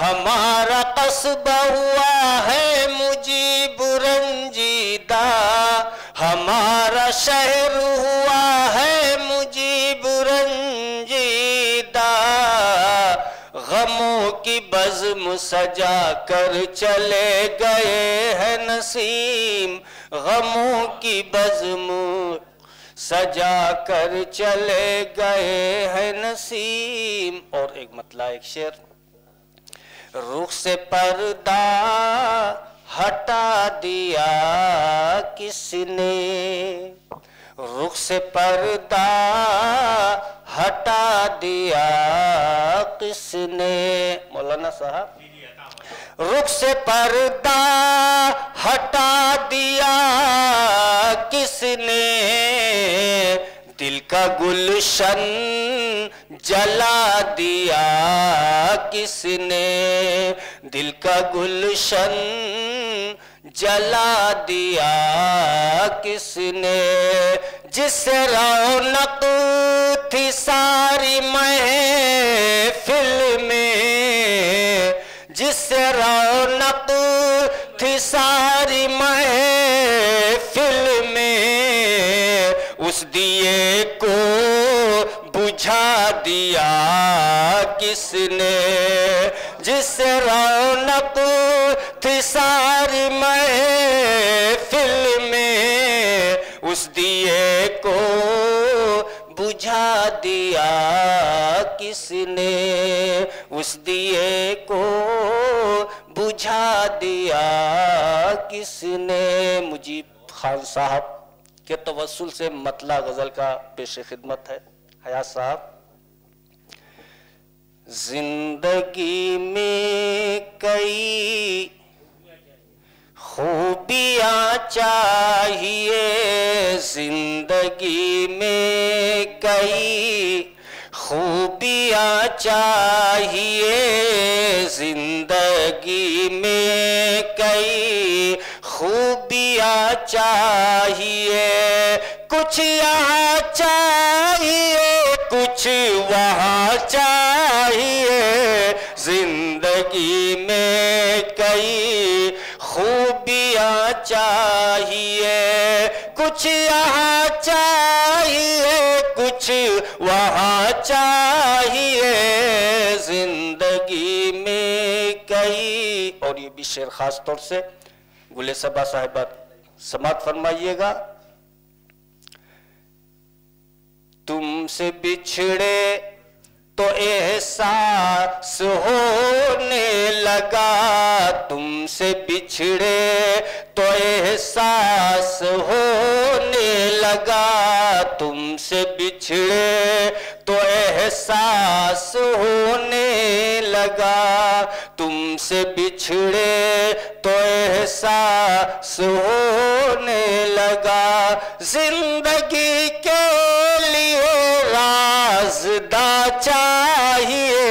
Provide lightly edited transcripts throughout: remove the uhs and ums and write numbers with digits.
ہمارا قصبہ ہوا ہے مجیب رنجیدہ، ہمارا شہر ہوا ہے مجیب رنجیدہ، غموں کی بزم سجا کر چلے گئے ہیں نسیم، غموں کی بزم سجا کر چلے گئے ہیں نسیم۔ اور ایک مطلع ایک شعر، رخ سے پردہ ہٹا دیا کس نے، رخ سے پردہ ہٹا دیا کس نے، مولانا صاحب، رخ سے پردہ ہٹا دیا کس نے، دل کا گلشن جلا دیا کس نے، دل کا گلشن جلا دیا کس نے، جس سے رونق تھی ساری محفل میں، جس سے رونق تھی ساری محفل میں، اس دیے کو بجھا دیا کس نے، جس سے رونق تھی ساری محفل میں، اس دیے کو بجھا دیا کس نے، اس دیے کو بجھا دیا کس نے۔ مجیب خان صاحب کے توسل سے مطلع غزل کا پیش خدمت ہے۔ حیات صاحب، زندگی میں کئی خوبیاں چاہیے، زندگی میں کئی خوبیاں چاہیے، زندگی میں کئی خوبیاں چاہیے، کچھ یہاں چاہیے کچھ وہاں چاہیے، زندگی میں کئی خوبیاں چاہیے، کچھ یہاں چاہیے کچھ وہاں چاہیے، زندگی میں کئی۔ اور یہ بھی شعر خاص طور سے گل صبا صاحبہ سماعت فرمائیے گا۔ تم سے بچھڑے تو احساس ہونے لگا، تم سے بچھڑے تو احساس ہونے لگا، تم سے بچھڑے تو احساس ہونے لگا، تم سے بچھڑے تو احساس ہونے لگا، زندگی کے رازداں چاہیے،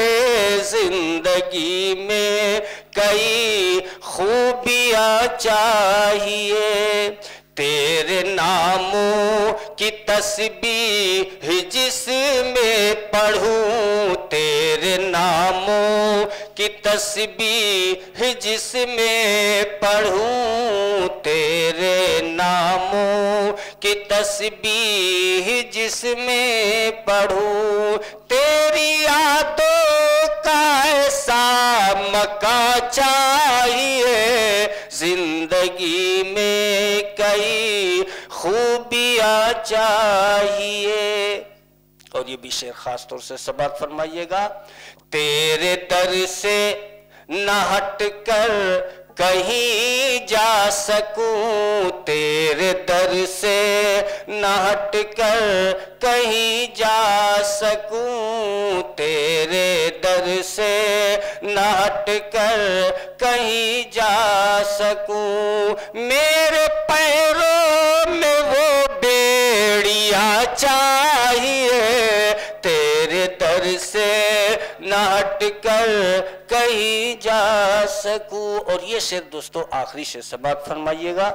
زندگی میں کئی خوبیاں چاہیے، تیرے ناموں کی تسبیح جس میں پڑھوں، تیرے ناموں کی تسبیح جس میں پڑھوں، تیرے ناموں کی تسبیح جس میں پڑھوں، تیری یادوں کا ایسا مکان چاہیے، زندگی میں کئی خوبیاں چاہیے۔ اور یہ بھی شعر خاص طور سے سماعت فرمائیے گا۔ تیرے در سے نہ ہٹ کر کہیں جا سکوں، تیرے در سے نہ ہٹ کر کہیں جا سکوں، تیرے در سے نہ ہٹ کر کہیں جا سکوں، میرے پیروں میں وہ بیڑیاں چاہیے، تیرے در سے نہ ہٹ کر کہیں جا سکوں۔ اور یہ شعر دوستو آخری شعر سماعت فرمائیے گا۔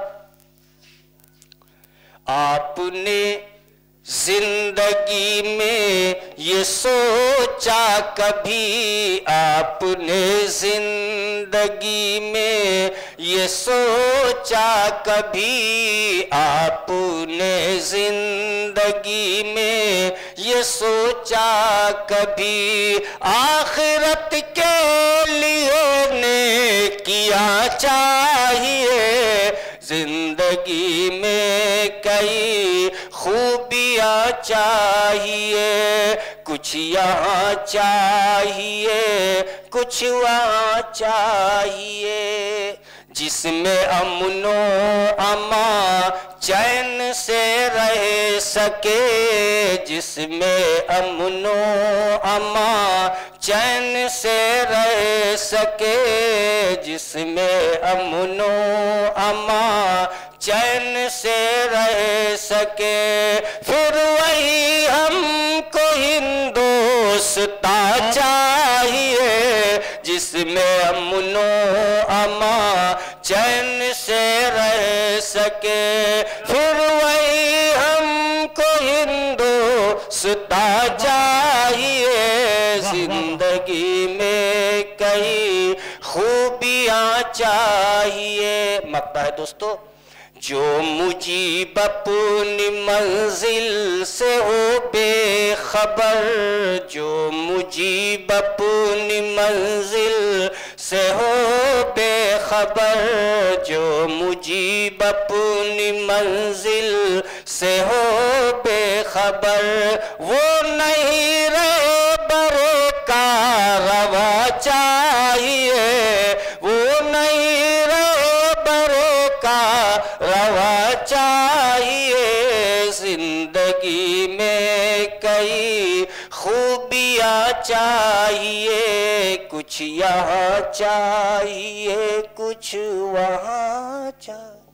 آپ نے زندگی میں یہ سوچا کبھی آپ نے، زندگی میں یہ سوچا کبھی آپ نے، زندگی میں یہ سوچا کبھی آخرت کے لیے نیکیاں چاہیے، زندگی میں کئی خوبیاں چاہیے، کچھ یہاں چاہیے کچھ وہاں چاہیے، جس میں امن و امان چین سے رہ سکے، جس میں امن و امان چین سے رہ سکے، جس میں امن و امان چین سے رہ سکے، پھر وہی ہم کو ہندوستان چاہیے، جس میں امن و امان چین سے رہ سکے، پھر وہی ہم کو ہندوستان چاہیے، زندگی میں کئی خوبیاں چاہیے۔ مقطع ہے دوستو، جو مجیب اپنی منزل سے ہو بے خبر، جو مجیب اپنی منزل سے ہو بے خبر، جو مجیب اپنی منزل سے ہو بے خبر، وہ نہیں رہبر کا روا چاہیے، وہ نہیں رہبر کا روا چاہیے، زندگی میں کئی خوبیاں چاہیے، کچھ یہاں چاہیے کچھ وہاں چاہیے۔